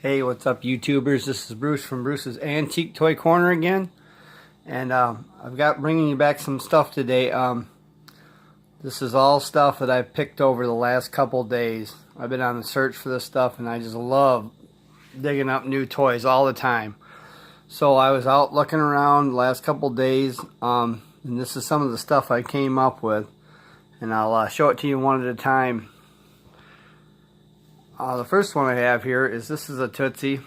Hey, what's up, YouTubers? This is Bruce from Bruce's Antique Toy Corner again, and I've got bringing you back some stuff today. This is all stuff that I've picked over the last couple days. I've been on the search for this stuff, and I just love digging up new toys all the time. So I was out looking around the last couple days, and this is some of the stuff I came up with, and I'll show it to you one at a time. The first one I have here is this is a Tootsie,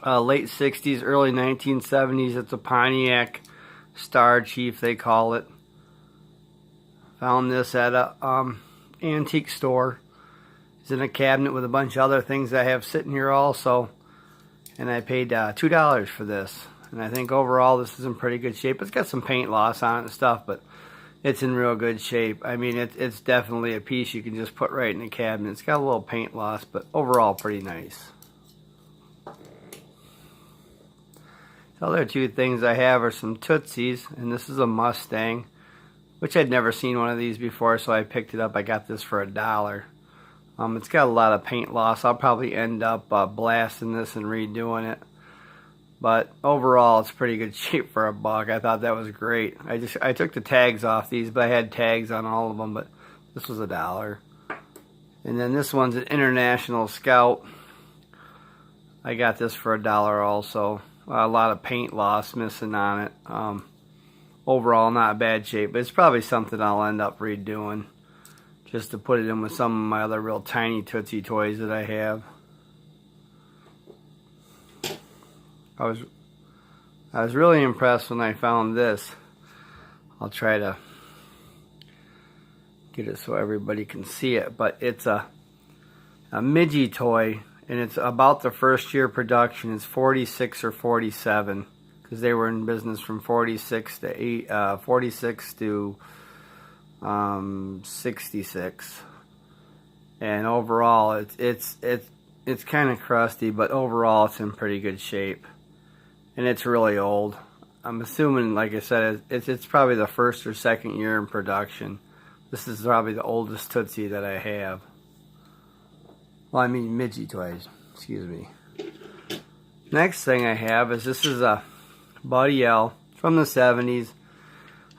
late 60s, early 1970s. It's a Pontiac Star Chief, they call it. Found this at a antique store. It's in a cabinet with a bunch of other things I have sitting here also. And I paid $2 for this. And I think overall this is in pretty good shape. It's got some paint loss on it and stuff, but it's in real good shape. I mean, it's definitely a piece you can just put right in the cabinet. It's got a little paint loss, but overall pretty nice. The other two things I have are some Tootsies, and this is a Mustang, which I'd never seen one of these before, so I picked it up. I got this for $1. It's got a lot of paint loss. I'll probably end up blasting this and redoing it. But overall, it's pretty good shape for $1. I thought that was great. I took the tags off these, but I had tags on all of them. But this was $1. And then this one's an International Scout. I got this for $1 also. A lot of paint loss missing on it. Overall, not bad shape, but it's probably something I'll end up redoing, just to put it in with some of my other real tiny Tootsie toys that I have. I was really impressed when I found this. I'll try to get it so everybody can see it, but it's a Midgie toy, and it's about the first year production. It's 46 or 47, because they were in business from 46 to 66. And overall, it's kind of crusty, but overall it's in pretty good shape. And it's really old. I'm assuming, like I said, it's probably the first or second year in production. This is probably the oldest Tootsie that I have. Well, I mean Midgie toys. Excuse me. Next thing I have is this is a Buddy L from the 70s.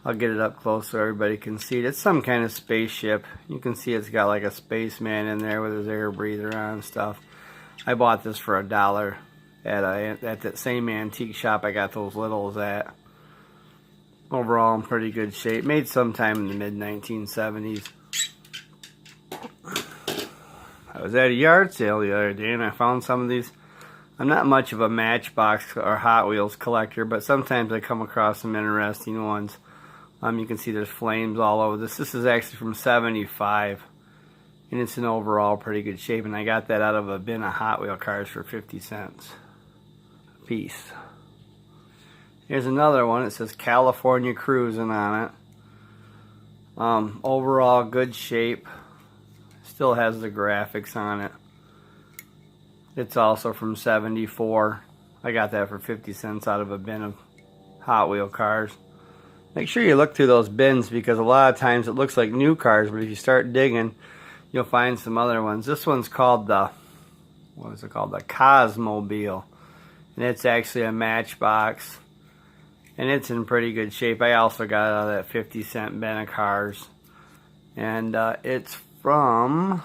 I'll get it up close so everybody can see it. It's some kind of spaceship. You can see it's got like a spaceman in there with his air breather on and stuff. I bought this for $1 at that same antique shop I got those littles at. Overall in pretty good shape. Made sometime in the mid-1970s. I was at a yard sale the other day and I found some of these. I'm not much of a Matchbox or Hot Wheels collector, but sometimes I come across some interesting ones. You can see there's flames all over this. This is actually from 75. And it's in overall pretty good shape. And I got that out of a bin of Hot Wheel cars for 50 cents a piece. Here's another one. It says California Cruising on it. Overall good shape. Still has the graphics on it. It's also from 74. I got that for 50 cents out of a bin of Hot Wheel cars. Make sure you look through those bins, because a lot of times it looks like new cars, but if you start digging, you'll find some other ones. This one's called the, what is it called? The Cosmobile. And it's actually a Matchbox. And it's in pretty good shape. I also got it out of that 50-cent bin of cars. And it's from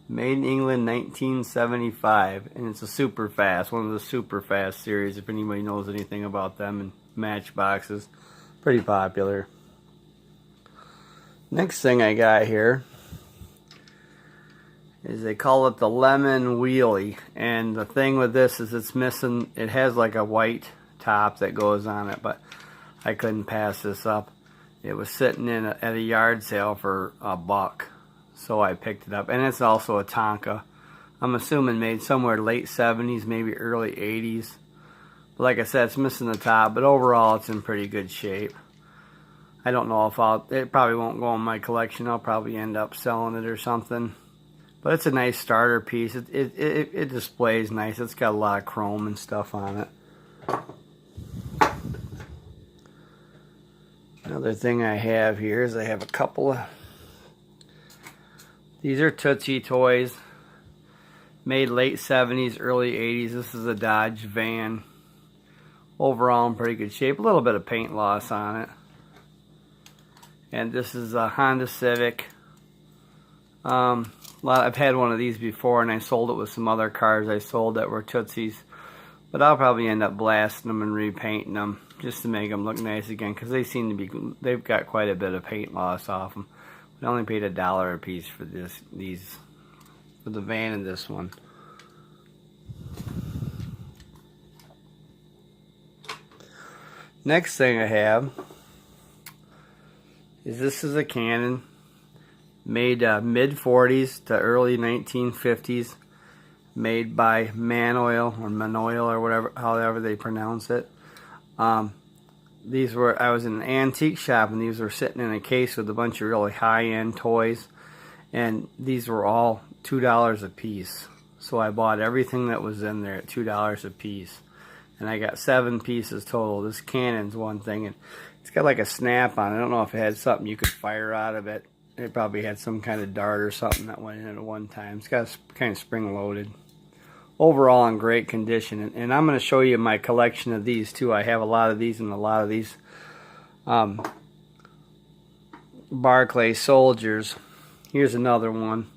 Made in England 1975. And it's a super fast, one of the super fast series, if anybody knows anything about them and Matchboxes. Pretty popular. Next thing I got here is they call it the Lemon Wheelie, and the thing with this is it's missing, it has like a white top that goes on it, but I couldn't pass this up. It was sitting at a yard sale for $1, so I picked it up. And it's also a Tonka. I'm assuming made somewhere late 70s, maybe early 80s. But like I said, it's missing the top, but overall it's in pretty good shape. I don't know if it probably won't go in my collection. I'll probably end up selling it or something. But it's a nice starter piece. It displays nice. It's got a lot of chrome and stuff on it. Another thing I have here is I have a couple of, these are Tootsie toys. Made late 70s, early 80s. This is a Dodge van. Overall in pretty good shape. A little bit of paint loss on it. And this is a Honda Civic. I've had one of these before, and I sold it with some other cars I sold that were Tootsies. But I'll probably end up blasting them and repainting them just to make them look nice again, because they seem to be, they've got quite a bit of paint loss off them. We only paid $1 a piece for for the van and this one. Next thing I have is this is a Canon made mid 40s to early 1950s, made by Manoil or Manoil or whatever, however they pronounce it. These were, I was in an antique shop, and these were sitting in a case with a bunch of really high-end toys, and these were all $2 a piece. So I bought everything that was in there at $2 a piece, and I got 7 pieces total. This Canon's one thing, and it's got like a snap on it. I don't know if it had something you could fire out of it. It probably had some kind of dart or something that went in at one time. It's got kind of spring-loaded. Overall in great condition, and I'm going to show you my collection of these too. I have a lot of these and a lot of these Barclay Soldiers. Here's another one.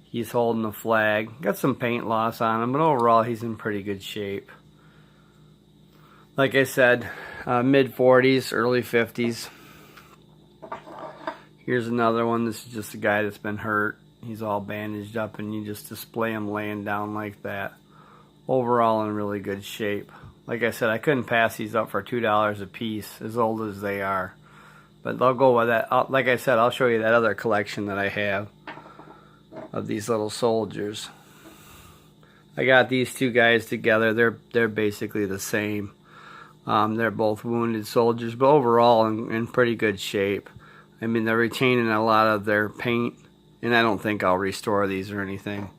He's holding a flag. Got some paint loss on him, but overall he's in pretty good shape. Like I said, mid 40s, early 50s. Here's another one. This is just a guy that's been hurt. He's all bandaged up, and you just display him laying down like that. Overall in really good shape. Like I said, I couldn't pass these up for $2 a piece, as old as they are. But they'll go with that. Like I said, I'll show you that other collection that I have of these little soldiers. I got these two guys together. They're basically the same. They're both wounded soldiers, but overall in pretty good shape. I mean, they're retaining a lot of their paint. And I don't think I'll restore these or anything.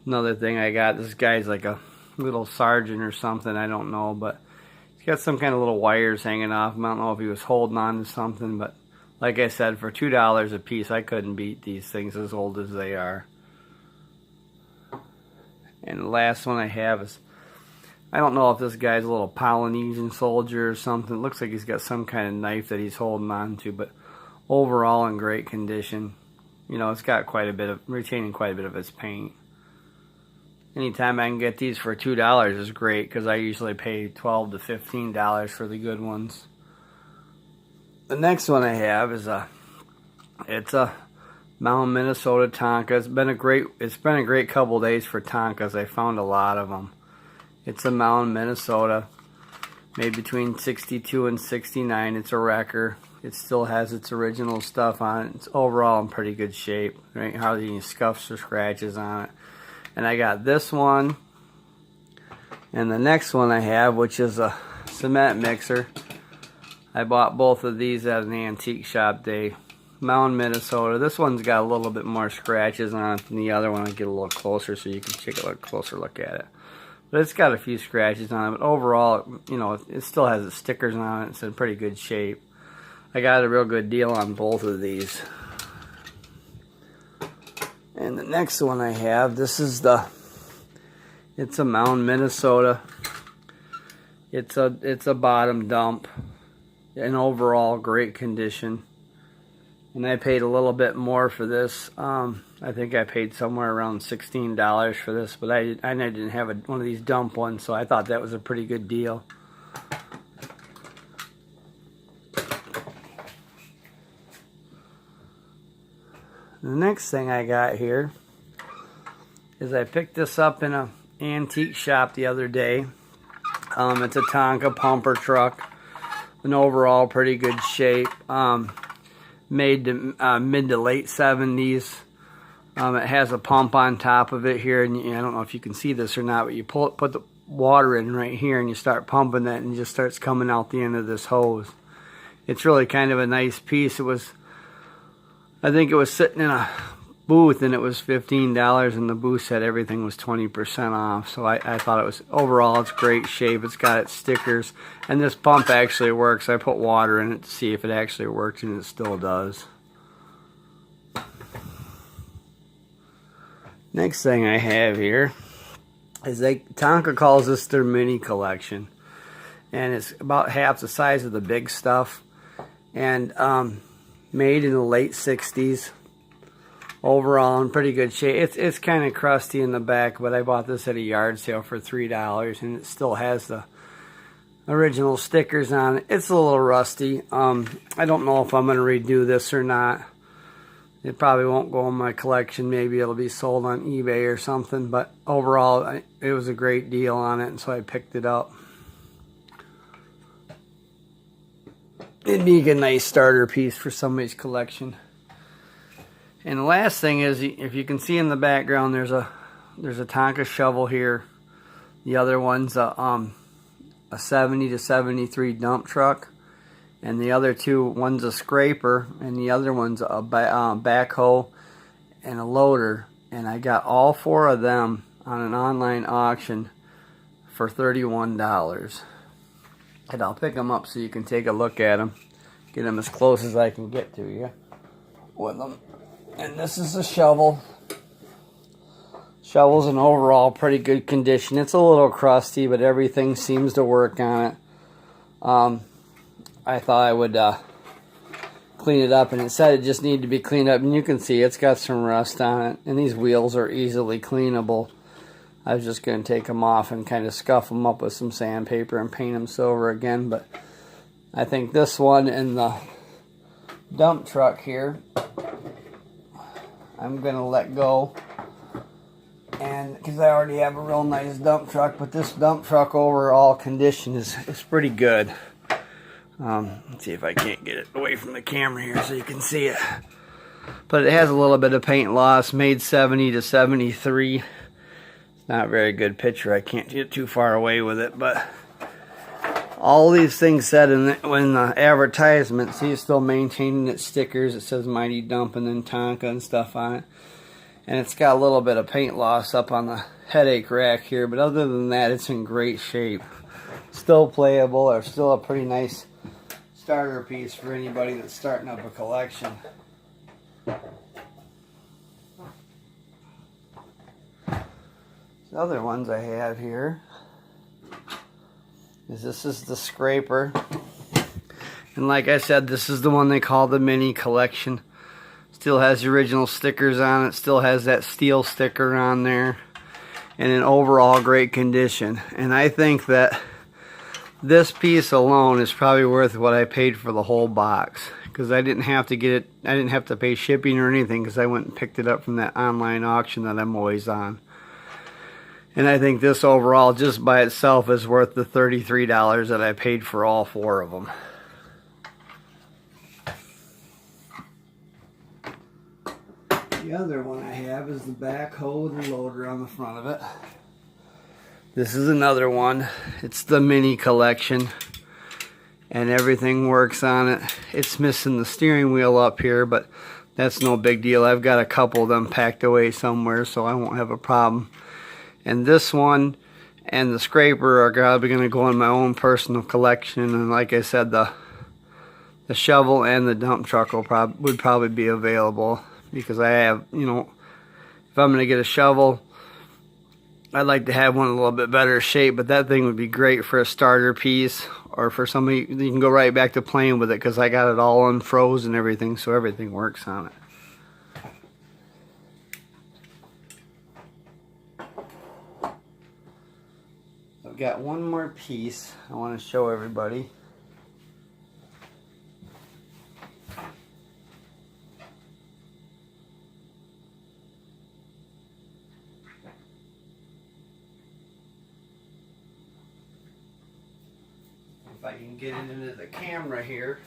Another thing I got, this guy's like a little sergeant or something, I don't know, but he's got some kind of little wires hanging off him. I don't know if he was holding on to something, but like I said, for $2 a piece, I couldn't beat these things as old as they are. And the last one I have is, I don't know if this guy's a little Polynesian soldier or something. It looks like he's got some kind of knife that he's holding on to, but overall in great condition. You know, it's got quite a bit of, retaining quite a bit of its paint. Anytime I can get these for $2 is great, because I usually pay $12 to $15 for the good ones. The next one I have is it's a Mountain, Minnesota Tonka. It's been a great couple days for Tonkas. I found a lot of them. It's a Mountain, Minnesota, made between 62 and 69. It's a wrecker. It still has its original stuff on it. It's overall in pretty good shape. There ain't hardly any scuffs or scratches on it. And I got this one. And the next one I have, which is a cement mixer. I bought both of these at an antique shop day. Mountain, Minnesota. This one's got a little bit more scratches on it than the other one. I'll get a little closer so you can take a closer look at it. But it's got a few scratches on it. But overall, you know, it still has its stickers on it. It's in pretty good shape. I got a real good deal on both of these. And the next one I have, this is it's a Mountain, Minnesota. It's a bottom dump. In overall great condition. And I paid a little bit more for this. I think I paid somewhere around $16 for this, but I didn't have one of these dump ones, so I thought that was a pretty good deal. The next thing I got here is I picked this up in an antique shop the other day. It's a Tonka pumper truck, in overall pretty good shape. Made to, mid to late 70s. It has a pump on top of it here, and I don't know if you can see this or not, but you put the water in right here, and you start pumping it, and it just starts coming out the end of this hose. It's really kind of a nice piece. I think it was sitting in a booth, and it was $15, and the booth said everything was 20% off. So I thought it was, overall, it's great shape. It's got its stickers, and this pump actually works. I put water in it to see if it actually works, and it still does. Next thing I have here is Tonka calls this their mini collection. And it's about half the size of the big stuff. And made in the late 60s. Overall in pretty good shape. It's kind of crusty in the back, but I bought this at a yard sale for $3, and it still has the original stickers on it. It's a little rusty. I don't know if I'm going to redo this or not. It probably won't go in my collection. Maybe it'll be sold on eBay or something, but overall it was a great deal on it, and so I picked it up. It'd be a nice starter piece for somebody's collection. And the last thing is, if you can see in the background, there's a Tonka shovel here. The other one's a 70 to 73 dump truck, and the other two, one's a scraper, and the other one's a backhoe and a loader. And I got all four of them on an online auction for $31. And I'll pick them up so you can take a look at them, get them as close as I can get to you with them. And this is a shovel. Shovel's in overall pretty good condition. It's a little crusty, but everything seems to work on it. I thought I would clean it up, and it said it just needed to be cleaned up. And you can see it's got some rust on it, and these wheels are easily cleanable. I was just going to take them off and kind of scuff them up with some sandpaper and paint them silver again. But I think this one and the dump truck here, I'm going to let go, and because I already have a real nice dump truck, but this dump truck overall condition is pretty good. Let's see if I can't get it away from the camera here so you can see it. But it has a little bit of paint loss, made 70 to 73. It's not a very good picture. I can't get too far away with it, but all these things said in the advertisement, see, it's still maintaining its stickers. It says Mighty Dump and then Tonka and stuff on it. And it's got a little bit of paint loss up on the headache rack here, but other than that, it's in great shape. Still playable, or still a pretty nice starter piece for anybody that's starting up a collection. The other ones I have here is this is the scraper, and like I said, this is the one they call the mini collection. Still has the original stickers on it, still has that steel sticker on there, and in overall great condition. And I think that this piece alone is probably worth what I paid for the whole box, because I didn't have to get it, I didn't have to pay shipping or anything, because I went and picked it up from that online auction that I'm always on. And I think this overall, just by itself, is worth the $33 that I paid for all four of them. The other one I have is the backhoe and the loader on the front of it. This is another one. It's the mini collection, and everything works on it. It's missing the steering wheel up here, but that's no big deal. I've got a couple of them packed away somewhere, so I won't have a problem. And this one and the scraper are probably going to go in my own personal collection. And like I said, the shovel and the dump truck would probably be available, because I have, you know, if I'm going to get a shovel, I'd like to have one in a little bit better shape, but that thing would be great for a starter piece, or for somebody, you can go right back to playing with it, because I got it all unfroze and everything, so everything works on it. I've got one more piece I want to show everybody. If I can get it into the camera here.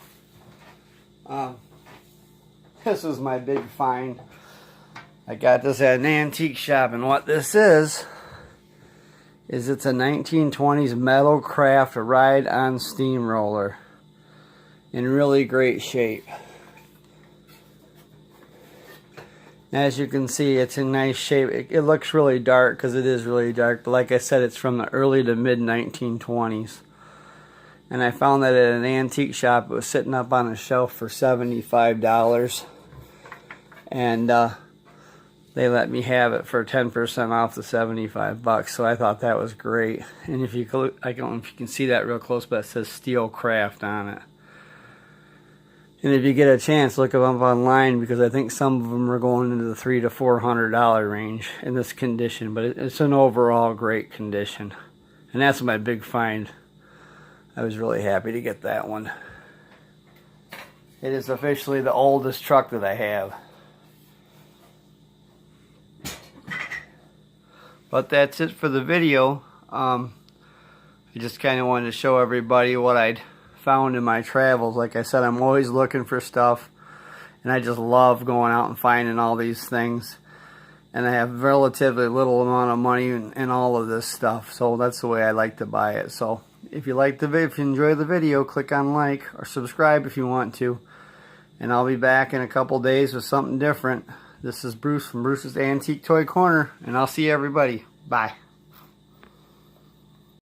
This was my big find. I got this at an antique shop, and what this is it's a 1920s metal craft ride-on steamroller in really great shape. As you can see, it's in nice shape. It looks really dark because it is really dark, but like I said, it's from the early to mid 1920s. And I found that at an antique shop. It was sitting up on a shelf for $75. And the they let me have it for 10% off the 75 bucks. So I thought that was great. And if you I don't know if you can see that real close, but it says Steel Craft on it. And if you get a chance, look them up online, because I think some of them are going into the $300 to $400 range in this condition. But it's an overall great condition. And that's my big find. I was really happy to get that one. It is officially the oldest truck that I have. But that's it for the video. I just kind of wanted to show everybody what I'd found in my travels. Like I said, I'm always looking for stuff, and I just love going out and finding all these things. And I have relatively little amount of money in all of this stuff, so that's the way I like to buy it. So if you if you enjoy the video, click on like or subscribe if you want to. And I'll be back in a couple days with something different. This is Bruce from Bruce's Antique Toy Corner, and I'll see everybody. Bye.